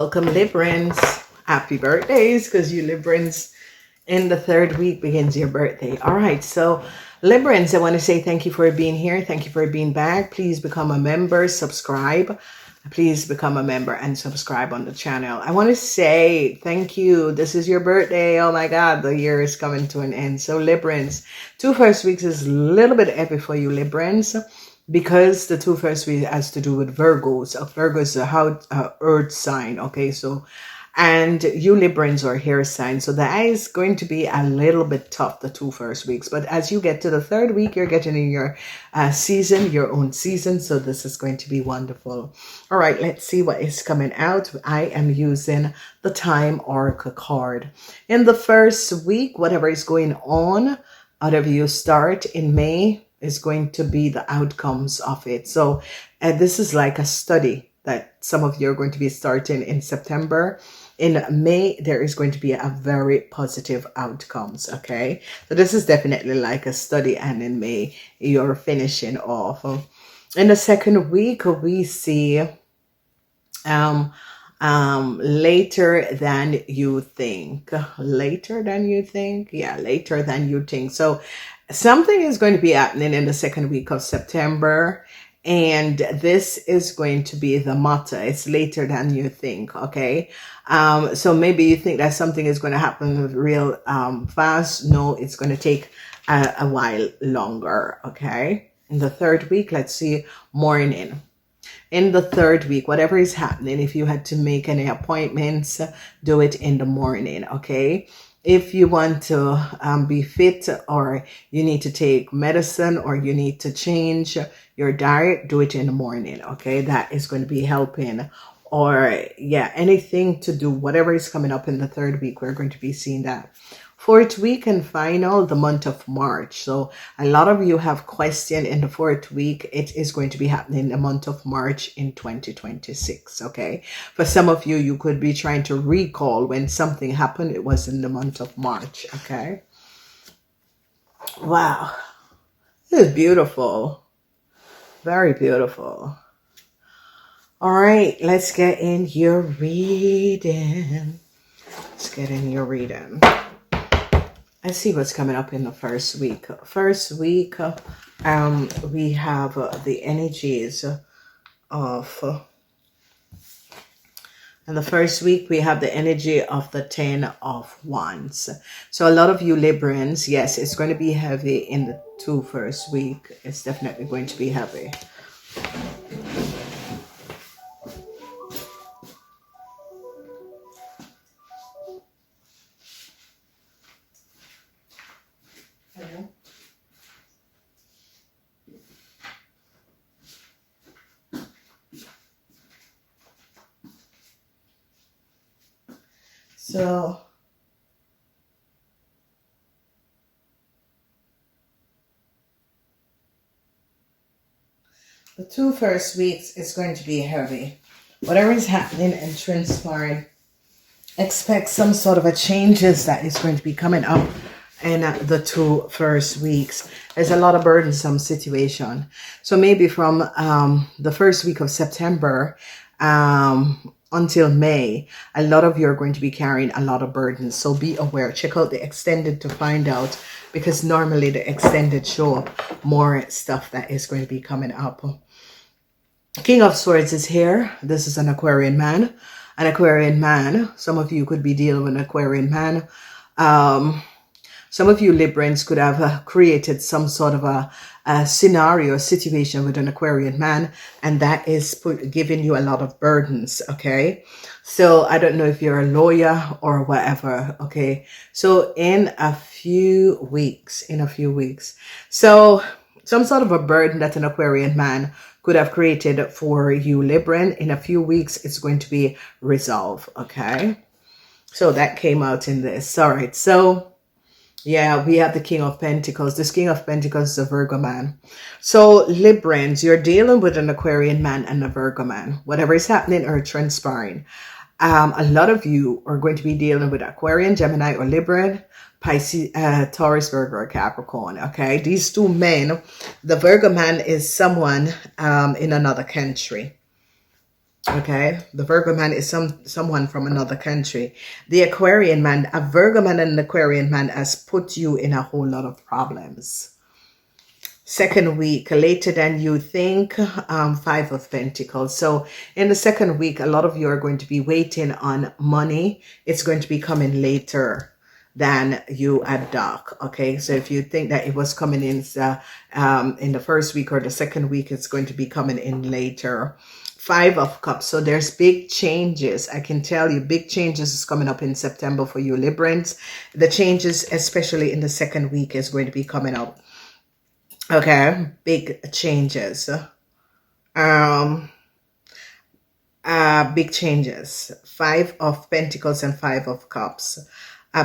Welcome, Librans. Happy birthdays, because you Librans, in the third week begins your birthday. All right, so Librans, I want to say thank you for being here. Thank you for being back. Please become a member, subscribe. Please become a member and subscribe on the channel. I want to say thank you. This is your birthday. Oh my God, the year is coming to an end. So Librans, 2 first weeks is a little bit heavy for you, Librans, because the 2 first week has to do with Virgos. Virgo is a earth sign. Okay, so and you Librans are hair sign, so that is going to be a little bit tough the 2 first weeks. But as you get to the 3rd week, you're getting in your season, your own season. So this is going to be wonderful. All right, let's see what is coming out. I am using the Time Oracle card. In the 1st week, whatever is going on, whatever you start in May, is going to be the outcomes of it. So this is like a study that some of you are going to be starting in September. In May, there is going to be a very positive outcomes. Okay, so this is definitely like a study, and in May you're finishing off. In the 2nd week, we see later than you think. Later than you think. Yeah, later than you think. So something is going to be happening in the 2nd week of September, and this is going to be the motto. It's later than you think. Okay, so maybe you think that something is going to happen real fast. No, it's going to take a while longer. Okay, in the 3rd week, let's see, morning. In the 3rd week, whatever is happening, if you had to make any appointments, do it in the morning. Okay, if you want to be fit, or you need to take medicine, or you need to change your diet, do it in the morning. Okay, that is going to be helping. Or yeah, anything to do, whatever is coming up in the 3rd week, we're going to be seeing that. 4th week and final, the month of March. So a lot of you have questioned in the 4th week. It is going to be happening in the month of March in 2026. Okay, for some of you, you could be trying to recall when something happened. It was in the month of March. Okay, wow, this is beautiful, very beautiful. All right, let's get in your reading. Let's get in your reading. Let's see what's coming up in the 1st week. 1st week, we have the energies of, in the 1st week, we have the energy of the 10 of Wands. So a lot of you Librans, yes, it's going to be heavy in the 2 first week. It's definitely going to be heavy. So the 2 first weeks is going to be heavy. Whatever is happening and transpiring, expect some sort of a changes that is going to be coming up in the 2 first weeks. There's a lot of burdensome situation. So maybe from the 1st week of September until May, a lot of you are going to be carrying a lot of burdens. So be aware. Check out the extended to find out, because normally the extended show up more stuff that is going to be coming up. King of Swords is here. This is an Aquarian man. An Aquarian man. Some of you could be dealing with an Aquarian man. Some of you Librans could have created some sort of a scenario, situation with an Aquarian man, and that is giving you a lot of burdens. Okay, so I don't know if you're a lawyer or whatever. Okay, so in a few weeks, so some sort of a burden that an Aquarian man could have created for you Libran, in a few weeks it's going to be resolved. Okay, so that came out in this. All right, so yeah, we have the King of Pentacles. This King of Pentacles is a Virgo man. So Librans, you're dealing with an Aquarian man and a Virgo man. Whatever is happening or transpiring, a lot of you are going to be dealing with Aquarian, Gemini, or Libran, Pisces, Taurus, Virgo, or Capricorn. Okay, these 2 men, the Virgo man is someone in another country. Okay, the Virgo man is someone from another country. The Aquarian man, a Virgo man and an Aquarian man has put you in a whole lot of problems. Second week, later than you think, Five of Pentacles. So in the second week, a lot of you are going to be waiting on money. It's going to be coming later than you had doc. Okay, so if you think that it was coming in the first week or the second week, it's going to be coming in later. Five of Cups. So there's big changes. I can tell you big changes is coming up in September for you Librans. The changes, especially in the second week, is going to be coming up. Okay, big changes. Big changes. Five of Pentacles and Five of Cups.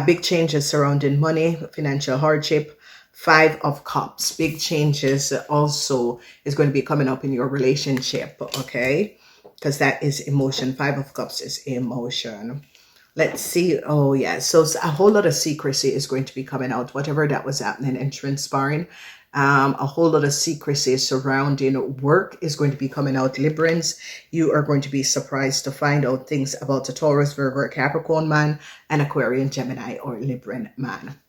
Big changes surrounding money, financial hardship. Five of Cups. Big changes also is going to be coming up in your relationship, okay? Because that is emotion. Five of Cups is emotion. Let's see. Oh, yeah. So a whole lot of secrecy is going to be coming out. Whatever that was happening and transpiring. A whole lot of secrecy surrounding work is going to be coming out. Librans, you are going to be surprised to find out things about a Taurus, Virgo, Capricorn man, an Aquarian, Gemini, or Libran man.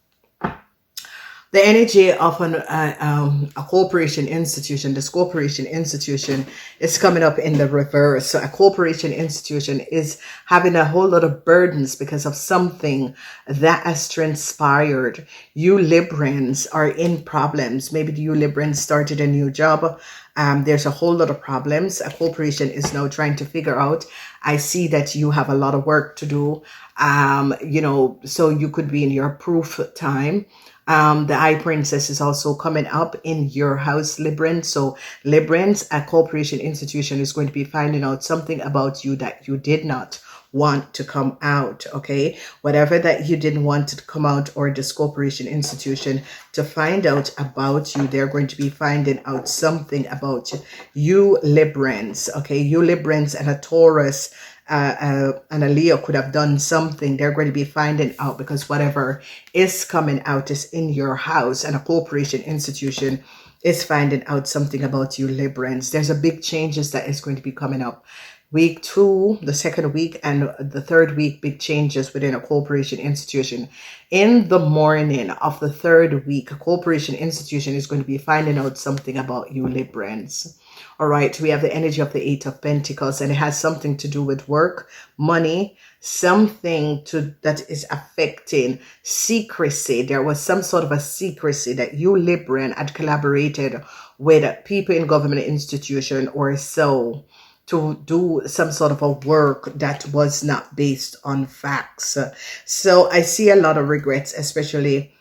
The energy of a corporation institution, this corporation institution is coming up in the reverse. So a corporation institution is having a whole lot of burdens because of something that has transpired. You Librans are in problems. Maybe you Librans started a new job. There's a whole lot of problems. A corporation is now trying to figure out. I see that you have a lot of work to do. You know, so you could be in your proof time. The High Princess is also coming up in your house, Librans. So Librans, a corporation institution is going to be finding out something about you that you did not want to come out, okay? Whatever that you didn't want to come out, or this corporation institution to find out about you, they're going to be finding out something about you Librans, okay? You Librans and a Taurus and a Leo could have done something. They're going to be finding out, because whatever is coming out is in your house, and a corporation institution is finding out something about you Librans. There's a big changes that is going to be coming up. Week 2, the second week, and the third week, big changes within a corporation institution. In the morning of the third week, a corporation institution is going to be finding out something about you Librans. All right, we have the energy of the Eight of Pentacles, and it has something to do with work, money, something that is affecting secrecy. There was some sort of a secrecy that you Libran had collaborated with people in government institution or so, to do some sort of a work that was not based on facts. So I see a lot of regrets, especially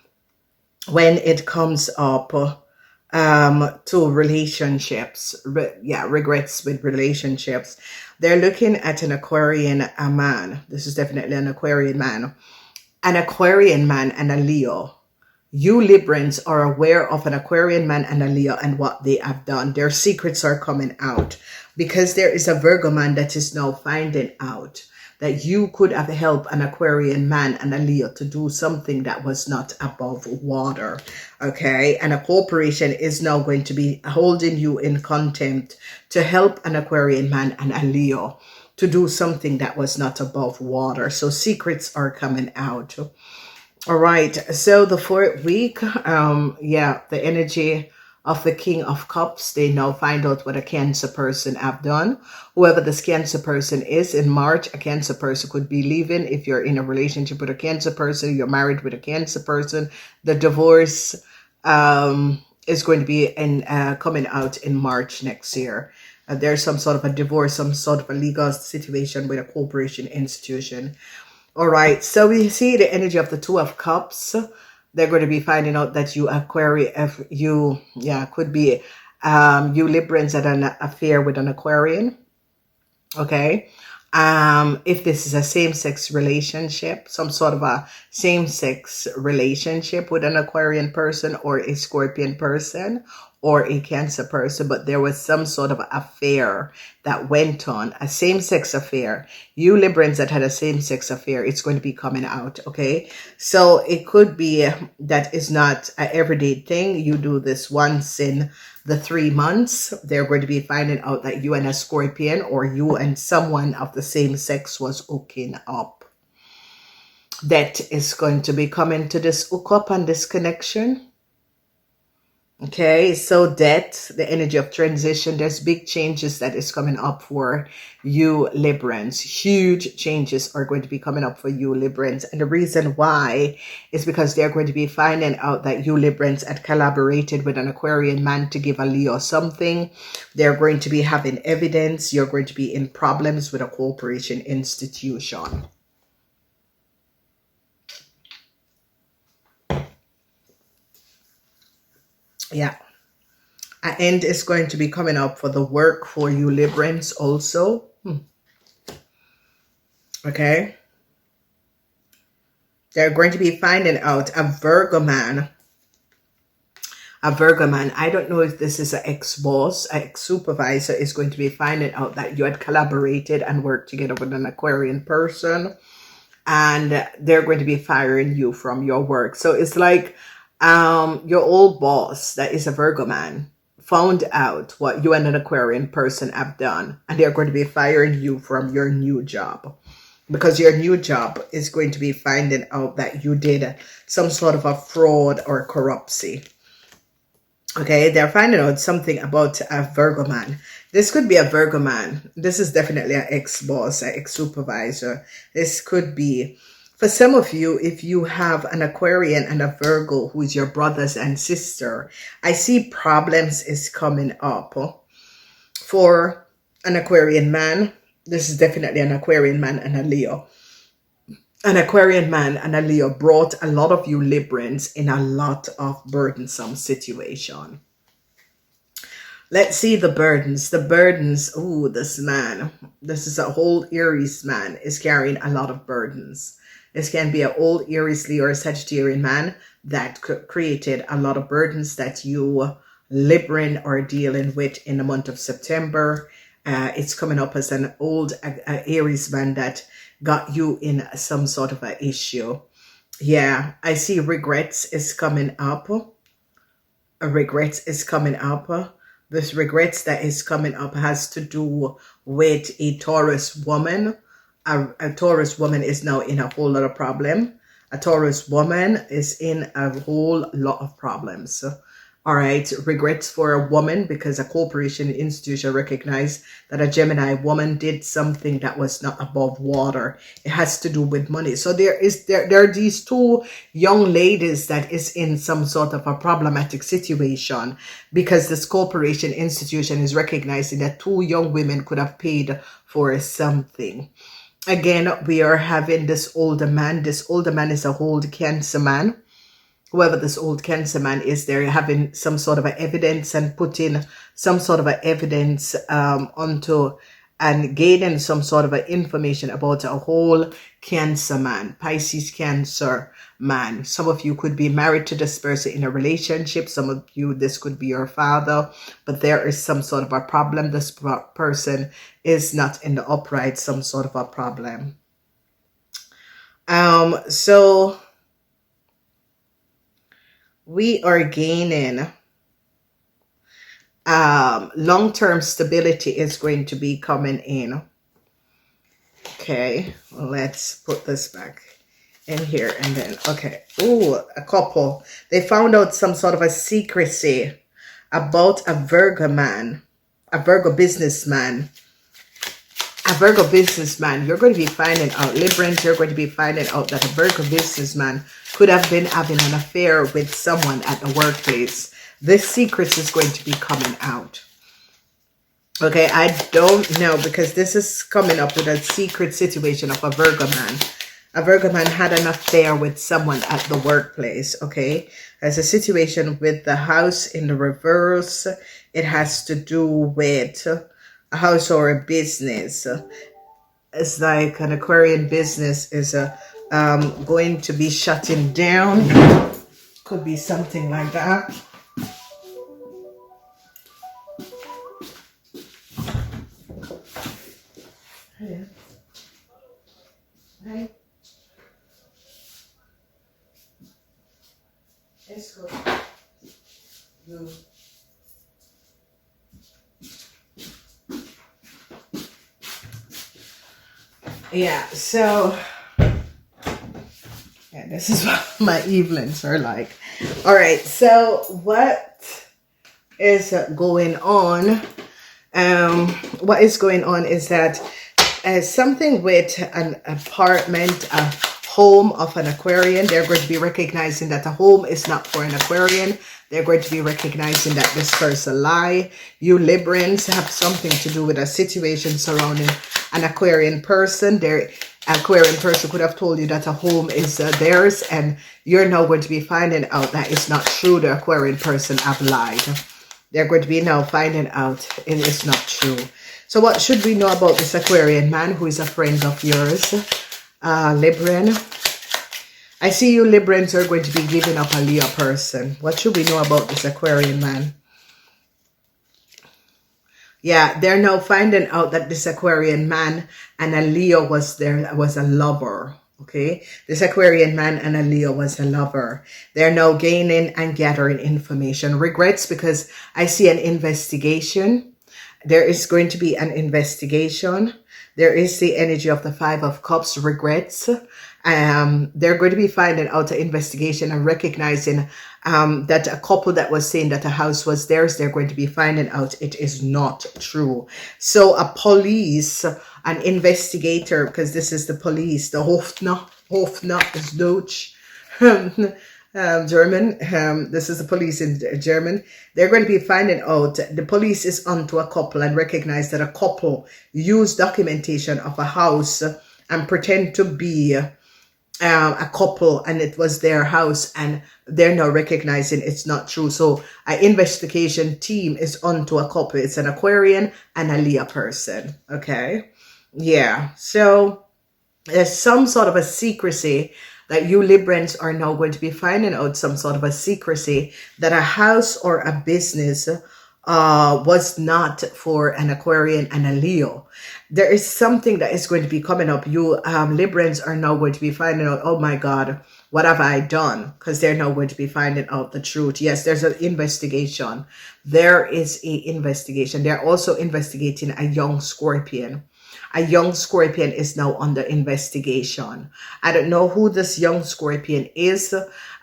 when it comes up to relationships. Regrets with relationships. They're looking at an Aquarian man. This is definitely an Aquarian man. An Aquarian man and a Leo. You Librans are aware of an Aquarian man and a Leo and what they have done. Their secrets are coming out, because there is a Virgo man that is now finding out that you could have helped an Aquarian man and a Leo to do something that was not above water. Okay, and a corporation is now going to be holding you in contempt to help an Aquarian man and a Leo to do something that was not above water. So secrets are coming out. All right, so the fourth week, the energy of the King of Cups. They now find out what a Cancer person have done. Whoever this Cancer person is, in March, a Cancer person could be leaving. If you're in a relationship with a Cancer person, you're married with a Cancer person, the divorce is going to be coming out in March next year. There's some sort of a divorce, some sort of a legal situation with a corporation institution. All right, so we see the energy of the Two of Cups. They're going to be finding out that you could be you Librans had an affair with an Aquarian. Okay. If this is a same-sex relationship, some sort of a same-sex relationship with an Aquarian person or a Scorpion person, or a Cancer person, but there was some sort of affair that went on, a same-sex affair. You Librans that had a same-sex affair, it's going to be coming out, okay? So it could be that it's not an everyday thing. You do this once in the 3 months. They're going to be finding out that you and a Scorpion or you and someone of the same sex was hooking up. That is going to be coming to this hookup and this connection. Okay, so that, the energy of transition, there's big changes that is coming up for you Librans. Huge changes are going to be coming up for you Librans. And the reason why is because they're going to be finding out that you Librans had collaborated with an Aquarian man to give a Leo something. They're going to be having evidence. You're going to be in problems with a corporation institution. Yeah. An end is going to be coming up for the work for you Librans also. Okay. They're going to be finding out a Virgo man. A Virgo man. I don't know if this is an ex-boss, an ex-supervisor is going to be finding out that you had collaborated and worked together with an Aquarian person. And they're going to be firing you from your work. So it's like your old boss that is a Virgo man found out what you and an Aquarian person have done, and they're going to be firing you from your new job, because your new job is going to be finding out that you did some sort of a fraud or corruption. Okay, they're finding out something about a Virgo man. This could be a Virgo man. This is definitely an ex-boss, an ex-supervisor. This could be, for some of you, if you have an Aquarian and a Virgo who is your brothers and sister, I see problems is coming up. For an Aquarian man, this is definitely an Aquarian man and a Leo. An Aquarian man and a Leo brought a lot of you Librans in a lot of burdensome situation. Let's see the burdens. The burdens, oh, this man, this is a whole Aries man, is carrying a lot of burdens. This can be an old Aries, Leo, or Sagittarian man that created a lot of burdens that you Libran are dealing with in the month of September. It's coming up as an old Aries man that got you in some sort of an issue. Yeah, I see regrets is coming up. Regrets is coming up. This regrets that is coming up has to do with a Taurus woman. A Taurus woman is now in a whole lot of problem. A Taurus woman is in a whole lot of problems. All right, regrets for a woman because a corporation institution recognized that a Gemini woman did something that was not above water. It has to do with money. So there are these two young ladies that is in some sort of a problematic situation because this corporation institution is recognizing that two young women could have paid for something. Again, we are having this older man. This older man is a old Cancer man. Whoever this old Cancer man is, they're having some sort of evidence and putting some sort of evidence onto and gaining some sort of information about a whole Cancer man, Pisces Cancer man. Some of you could be married to this person in a relationship. Some of you, this could be your father, but there is some sort of a problem. This person is not in the upright, some sort of a problem. So we are gaining long-term stability is going to be coming in. Okay, let's put this back in here and then, okay. Oh, a couple. They found out some sort of a secrecy about a Virgo man, a Virgo businessman. A Virgo businessman, you're going to be finding out, Librans, you're going to be finding out that a Virgo businessman could have been having an affair with someone at the workplace. This secret is going to be coming out. Okay, I don't know because this is coming up with a secret situation of a Virgo man. A Virgo man had an affair with someone at the workplace, okay? There's a situation with the house in the reverse. It has to do with a house or a business. It's like an Aquarian business is going to be shutting down. Could be something like that. Right? It's good. Good. Yeah, so yeah, this is what my evenings are like. All right, so what is going on? What is going on is that something with an apartment, a home of an Aquarian, they're going to be recognizing that a home is not for an Aquarian. They're going to be recognizing that this person lie. You Librans have something to do with a situation surrounding an Aquarian person. Their Aquarian person could have told you that a home is theirs, and you're now going to be finding out that it's not true. The Aquarian person have lied. They're going to be now finding out it is not true. So what should we know about this Aquarian man who is a friend of yours? Libran. I see you Librans are going to be giving up a Leo person. What should we know about this Aquarian man? Yeah, they're now finding out that this Aquarian man and a Leo was a lover. Okay, this Aquarian man and a Leo was a lover. They're now gaining and gathering information. Regrets, because I see an investigation. There is going to be an investigation. There is the energy of the Five of Cups, regrets. They're going to be finding out the investigation and recognizing that a couple that was saying that a house was theirs, they're going to be finding out it is not true. So a police, an investigator, because this is the police, the Hofner is Deutsch. German, this is the police in German. They're going to be finding out the police is onto a couple and recognize that a couple used documentation of a house and pretend to be a couple, and it was their house, and they're now recognizing it's not true. So an investigation team is onto a couple. It's an Aquarian and a Leo person. Okay, yeah. So there's some sort of a secrecy that you Librans are now going to be finding out, some sort of a secrecy that a house or a business was not for an Aquarian and a Leo. There is something that is going to be coming up. You Librans are now going to be finding out, oh my God, what have I done? Because they're now going to be finding out the truth. Yes, there's an investigation. There is an investigation. They're also investigating a young Scorpion. A young Scorpion is now under investigation. I don't know who this young Scorpion is.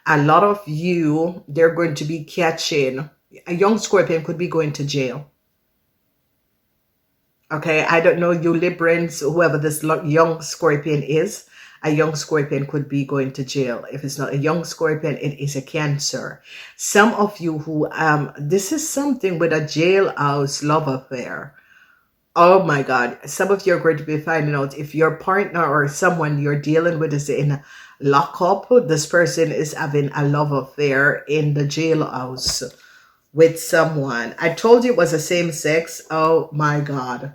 A lot of you, they're going to be catching. A young Scorpion could be going to jail. Okay, I don't know you Librans, whoever this young Scorpion is. A young Scorpion could be going to jail. If it's not a young Scorpion, it is a Cancer. Some of you who, this is something with a jailhouse love affair. Oh my God. Some of you are going to be finding out if your partner or someone you're dealing with is in lockup. This person is having a love affair in the jailhouse with someone. I told you it was the same sex. Oh my God.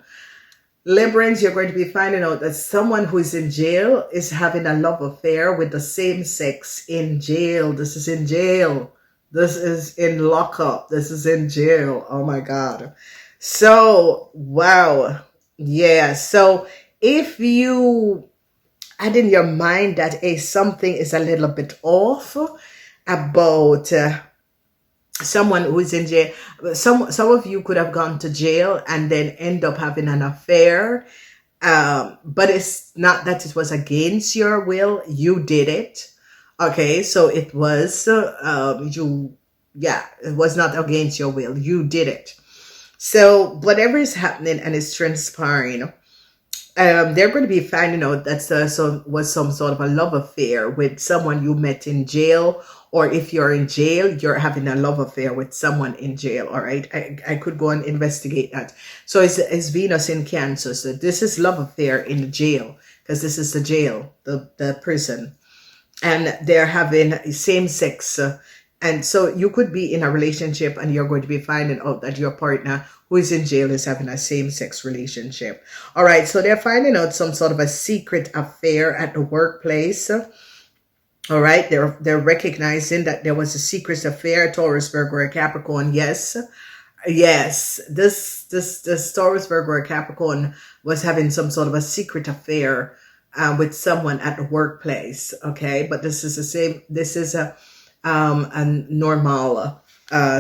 Librans, you're going to be finding out that someone who is in jail is having a love affair with the same sex in jail. This is in jail. This is in lockup. This is in jail. Oh my God. So, wow. Yeah. So if you had in your mind that something is a little bit off about someone who is in jail, some of you could have gone to jail and then end up having an affair. But it's not that it was against your will. You did it. Okay. So it was, it was not against your will. You did it. So whatever is happening and is transpiring, they're going to be finding out that was some sort of a love affair with someone you met in jail, or if you're in jail, you're having a love affair with someone in jail. All right, I could go and investigate that. So it's Venus in Cancer. So this is love affair in the jail, because this is the jail, the prison, and they're having same sex. And so you could be in a relationship and you're going to be finding out that your partner who is in jail is having a same-sex relationship. All right, so they're finding out some sort of a secret affair at the workplace. All right, they're recognizing that there was a secret affair, Taurus, Virgo, or Capricorn. Yes, this Taurus, Virgo, or Capricorn was having some sort of a secret affair with someone at the workplace. Okay, but this is the same. This is a normal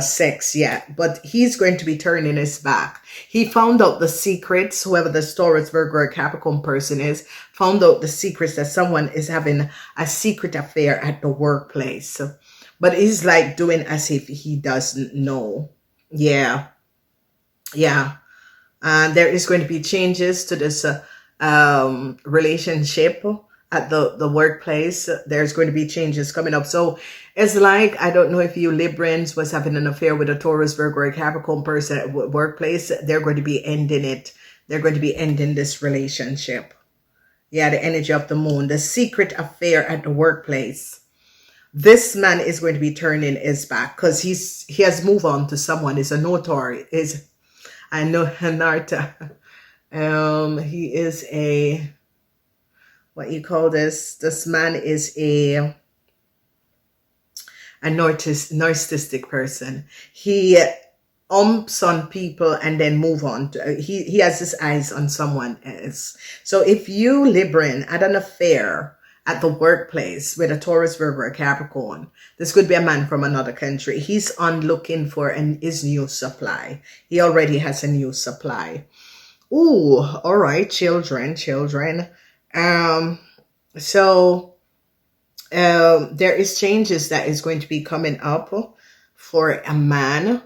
sex, yeah. But he's going to be turning his back. He found out the secrets. Whoever the Taurus, Virgo, or Capricorn person is, found out the secrets that someone is having a secret affair at the workplace. But he's like doing as if he doesn't know. Yeah, yeah. There is going to be changes to this relationship at the workplace. There's going to be changes coming up. So it's like, I don't know if you Librans was having an affair with a Taurus, Virgo, or Capricorn person at workplace. They're going to be ending it. They're going to be ending this relationship. Yeah, the energy of the moon, the secret affair at the workplace. This man is going to be turning his back because he has moved on to someone. Is a notary. Is I know Narta. He is a, what you call this? This man is a narcissistic person. He umps on people and then move on. He has his eyes on someone else. So if you Libran had an affair at the workplace with a Taurus, Virgo, or Capricorn, this could be a man from another country. He's on looking for his new supply. He already has a new supply. Ooh, all right, children. There is changes that is going to be coming up for a man.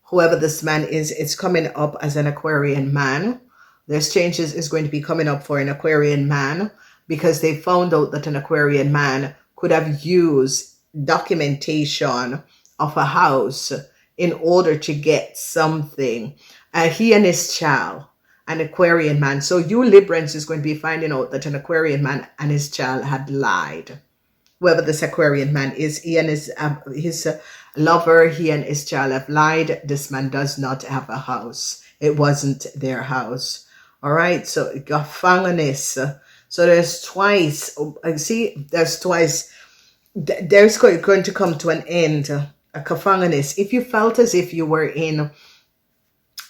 Whoever this man is, it's coming up as an Aquarian man. There's changes is going to be coming up for an Aquarian man because they found out that an Aquarian man could have used documentation of a house in order to get something. He and his child, an Aquarian man. So you Librans is going to be finding out that an Aquarian man and his child had lied. Whoever this Aquarian man is, he and his lover, he and his child have lied. This man does not have a house. It wasn't their house. All right. So gevangenis. So there's twice. See, there's twice. There's going to come to an end. A gevangenis. If you felt as if you were in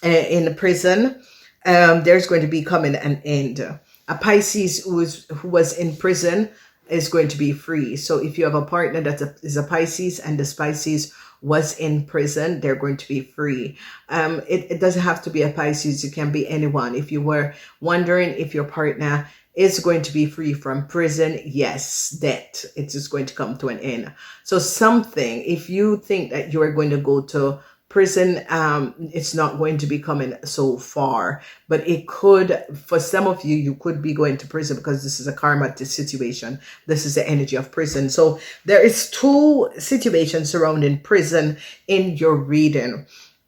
prison, there's going to be coming an end. A Pisces who was in prison is going to be free. So if you have a partner that is a Pisces and this Pisces was in prison, they're going to be free. It doesn't have to be a Pisces. It can be anyone. If you were wondering if your partner is going to be free from prison, yes, that it is going to come to an end. So something, if you think that you are going to go to prison, it's not going to be coming so far, but it could, for some of you, you could be going to prison because this is a karma situation. This is the energy of prison. So there is two situations surrounding prison in your reading,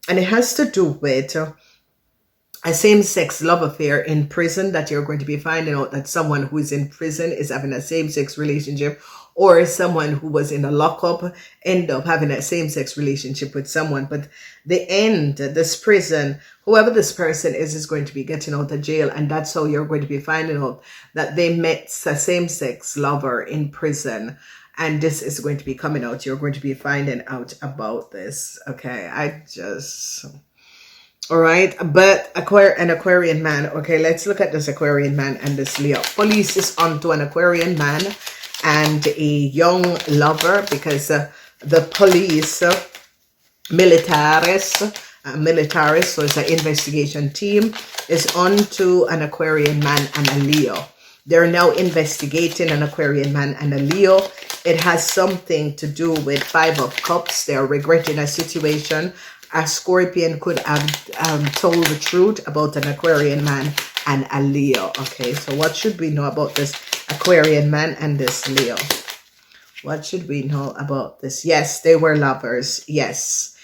and it has to do with a same-sex love affair in prison, that you're going to be finding out that someone who is in prison is having a same-sex relationship, or someone who was in a lockup end up having a same-sex relationship with someone. But the end, this prison, whoever this person is going to be getting out of jail, and that's how you're going to be finding out that they met a same-sex lover in prison. And this is going to be coming out. You're going to be finding out about this. Okay, all right, but an Aquarian man. Okay, let's look at this Aquarian man and this Leo. Police is onto an Aquarian man and a young lover, because the police, militaris, so it's an investigation team, is onto an Aquarian man and a Leo. They're now investigating an Aquarian man and a Leo. It has something to do with Five of Cups. They're regretting a situation. A Scorpion could have told the truth about an Aquarian man and a Leo. Okay, so what should we know about this Aquarian man and this Leo? What should we know about this? Yes, they were lovers. Yes,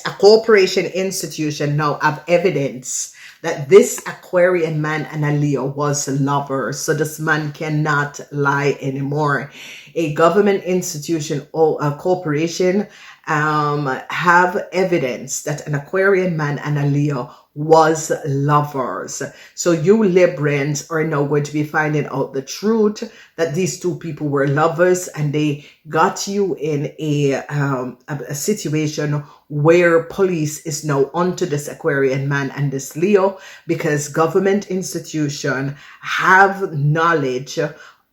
a corporation institution now have evidence that this Aquarian man and a Leo was lovers. So this man cannot lie anymore. A government institution or a corporation have evidence that an Aquarian man and a Leo was lovers. So you Librans are now going to be finding out the truth that these two people were lovers, and they got you in a situation where police is now onto this Aquarian man and this Leo, because government institution have knowledge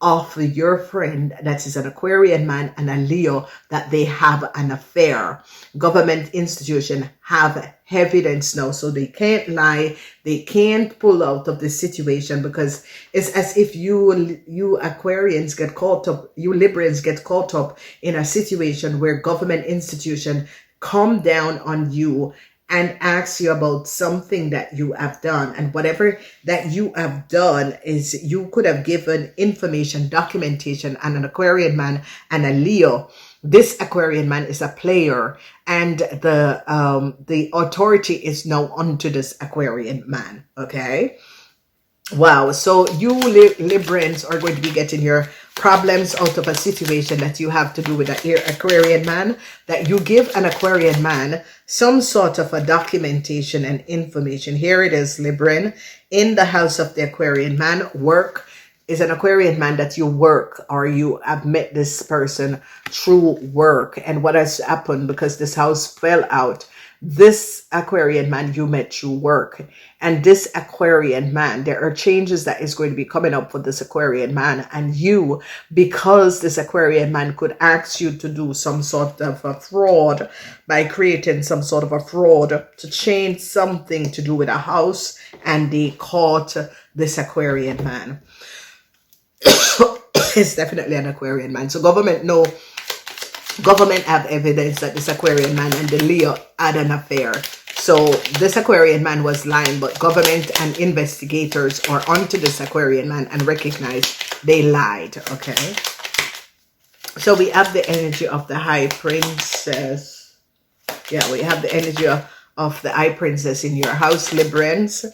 of your friend that is an Aquarian man and a Leo, that they have an affair. Government institution have evidence now, so they can't lie, they can't pull out of this situation, because it's as if you Aquarians get caught up, you Librans get caught up in a situation where government institution come down on you and ask you about something that you have done. And whatever that you have done is, you could have given information, documentation, and an Aquarian man and a Leo. This Aquarian man is a player, and the authority is now onto this Aquarian man. Okay. Wow. So you Librans are going to be getting your problems out of a situation that you have to do with an Aquarian man, that you give an Aquarian man some sort of a documentation and information. Here it is, Libran, in the house of the Aquarian man. Work is an Aquarian man that you work, or you have met this person through work. And what has happened, because this house fell out, this Aquarian man you met through work, and this Aquarian man, there are changes that is going to be coming up for this Aquarian man and you, because this Aquarian man could ask you to do some sort of a fraud, by creating some sort of a fraud to change something to do with a house, and they caught this Aquarian man. It's definitely an Aquarian man. So government have evidence that this Aquarian man and the Leo had an affair. So this Aquarian man was lying, but government and investigators are onto this Aquarian man and recognize they lied. Okay. So we have the energy of the High Princess. Yeah, we have the energy of the High Princess in your house, Librans.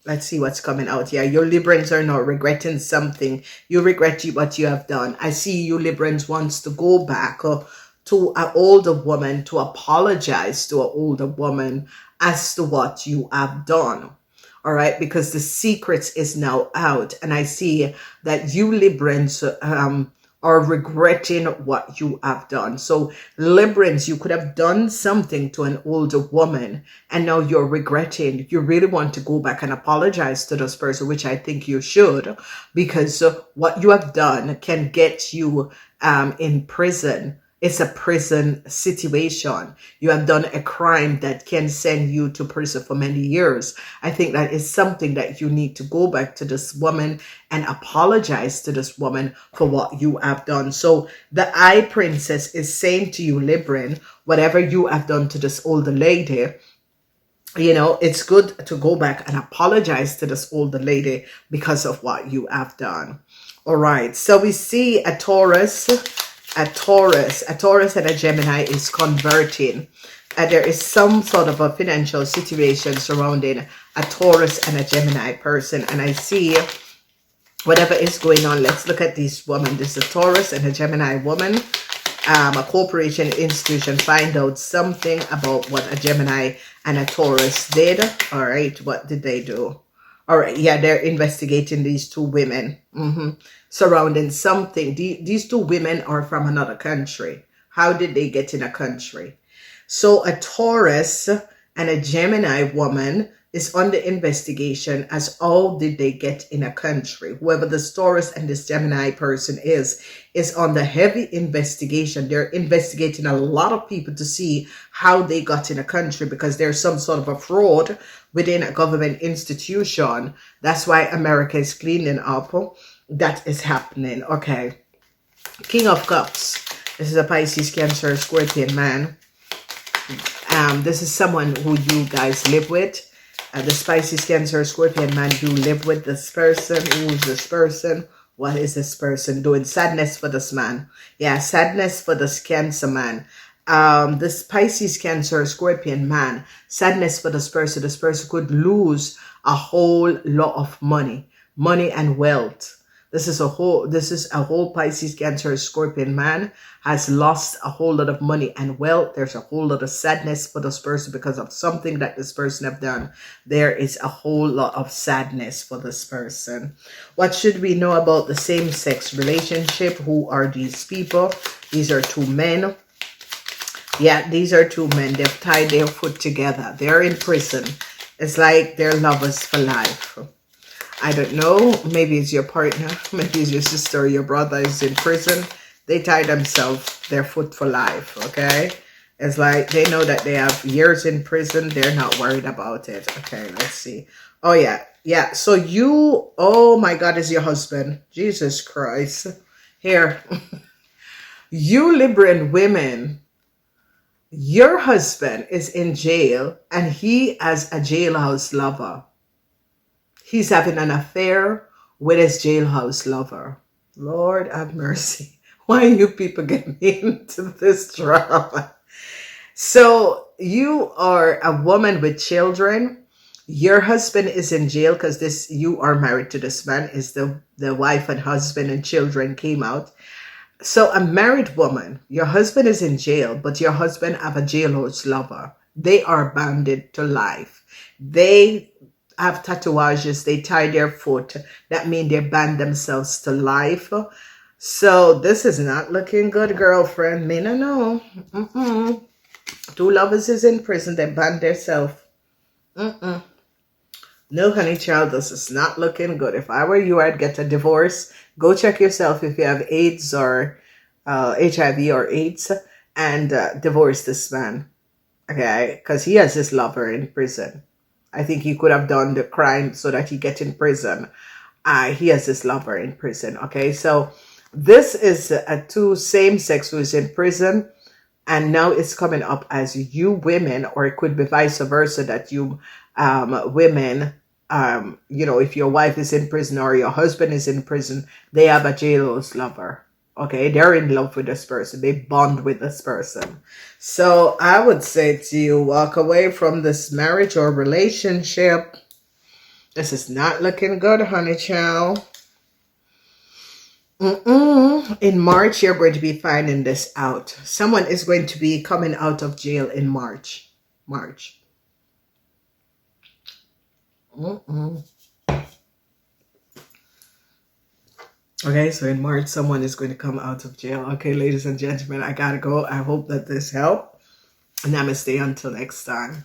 Let's see what's coming out. Yeah, your Librans are now regretting something. You regret what you have done. I see you Librans wants to go back to an older woman, to apologize to an older woman as to what you have done. All right, because the secrets is now out. And I see that you Librans are regretting what you have done. So Librans, you could have done something to an older woman, and now you're regretting. You really want to go back and apologize to this person, which I think you should, because what you have done can get you in prison. It's a prison situation. You have done a crime that can send you to prison for many years. I think that is something that you need to go back to this woman and apologize to this woman for what you have done. So the High Princess is saying to you, Libran, whatever you have done to this older lady, you know, it's good to go back and apologize to this older lady because of what you have done. All right. So we see a Taurus. A Taurus and a Gemini is converting. There is some sort of a financial situation surrounding a Taurus and a Gemini person. And I see whatever is going on. Let's look at this woman. This is a Taurus and a Gemini woman. A corporation, institution, find out something about what a Gemini and a Taurus did. All right, what did they do? All right, yeah, they're investigating these two women surrounding something. These two women are from another country. How did they get in a country? So a Taurus and a Gemini woman is under investigation as how did they get in a country. Whoever this Taurus and this Gemini person is under heavy investigation. They're investigating a lot of people to see how they got in a country, because there's some sort of a fraud within a government institution. That's why America is cleaning up. That is happening. Okay. King of Cups. This is a Pisces, Cancer, Scorpion man. This is someone who you guys live with. The Pisces, Cancer, Scorpion man, you live with this person. Who is this person? What is this person doing? Sadness for this man. Yeah, sadness for this Cancer man. This Pisces, Cancer, Scorpion man, sadness for this person. This person could lose a whole lot of money and wealth, This is a whole Pisces, Cancer, Scorpion man has lost a whole lot of money and wealth. There's a whole lot of sadness for this person because of something that this person have done. There is a whole lot of sadness for this person. What should we know about the same-sex relationship? Who are these people? These are two men. Yeah, these are two men. They've tied their foot together. They're in prison. It's like they're lovers for life. I don't know. Maybe it's your partner. Maybe it's your sister or your brother is in prison. They tie themselves, their foot for life, okay? It's like they know that they have years in prison. They're not worried about it. Okay, let's see. Oh, yeah. Yeah, so you, oh my God, is your husband. Jesus Christ. Here. You Libran women, your husband is in jail and he has a jailhouse lover. He's having an affair with his jailhouse lover. Lord have mercy. Why you people get me into this drama? So you are a woman with children. Your husband is in jail because you are married to this man. Is the wife and husband and children came out. So a married woman, your husband is in jail, but your husband have a jailhouse lover. They are bounded to life. They have tattoos, they tie their foot. That means they band themselves to life. So this is not looking good, girlfriend. Me no know. Two lovers is in prison, they band themselves. No, honey child, this is not looking good. If I were you, I'd get a divorce. Go check yourself if you have AIDS or HIV or AIDS and divorce this man. Okay, because he has his lover in prison. I think he could have done the crime so that he get in prison. He has his lover in prison. Okay, so this is a two same-sex who is in prison. And now it's coming up as you women, or it could be vice versa, that you women, you know, if your wife is in prison or your husband is in prison, they have a jailhouse lover. Okay, they're in love with this person. They bond with this person. So I would say to you, walk away from this marriage or relationship. This is not looking good, honey child. In March, you're going to be finding this out. Someone is going to be coming out of jail in March. Okay, so in March, someone is going to come out of jail. Okay, ladies and gentlemen, I gotta go. I hope that this helped. Namaste until next time.